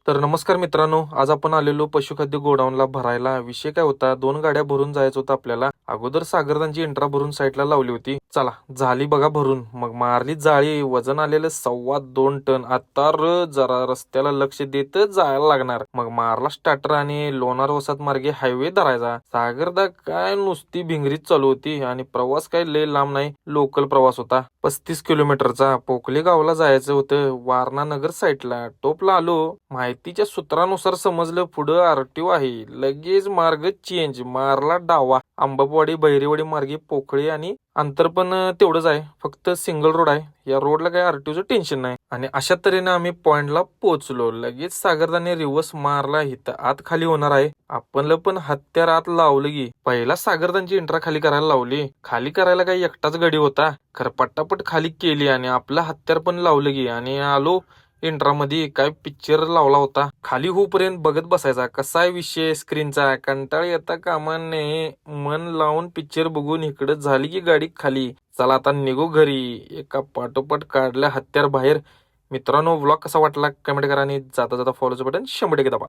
तर नमस्कार मित्रांनो, आज आपण आलेलो पशुखाद्य गोडाऊनला भरायला. विषय काय होता, 2 गाड्या भरून जायचं होतं आपल्याला. अगोदर सागरदांची इंट्रा भरून साईडला लावली होती. चला झाली बघा भरून. मग मारली जाळी. वजन आलेलं 2.25 टन. आता जरा रस्त्याला लक्ष देतच जायला लागणार. मग मारला स्टार्टर आणि लोणार वसात मार्गे हायवे धरायचा. सागरदा काय नुसती भिंगरीच चालू होती आणि प्रवास काय लय लांब नाही, लोकल प्रवास होता. 35 किलोमीटरचा. पोकले गावाला जायचं होतं, वारणा नगर साईडला. टोपला आलो. माहितीच्या सूत्रानुसार समजलं पुढं आरटीओ आहे. लगेच मार्ग चेंज. मारला डावा. अंबापवाडी बहिरेवाडी मार्गे पोखळे आणि अंतर पण तेवढंच आहे. फक्त सिंगल रोड आहे. या रोडला काही आरटीओचं टेन्शन नाही. आणि अशा तऱ्हेने आम्ही पॉइंटला पोहोचलो. लगेच सागरदाने रिवर्स मारला. इथं आत खाली होणार आहे. आपण पण हत्यार आत लावलं की. पहिला सागरदांची इंट्रा खाली करायला लावली. खाली करायला काही एकटाच गडी होता. खरं पटापट खाली केली आणि आपलं हत्यार पण लावलं की. आणि आलो इंट्रामध्ये. काय पिक्चर लावला होता. खाली होईपर्यंत बघत बसायचा. कसा आहे विषय स्क्रीनचा. कंटाळ येता कामा नये. मन लावून पिक्चर बघून इकडं झाली की गाडी खाली. चला आता निघू घरी. एका पाठोपाठ काढल्या हत्यार बाहेर. मित्रांनो, व्लॉग कसा वाटला कमेंट करा आणि जाता जाता फॉलोचं बटन 100% दाबा.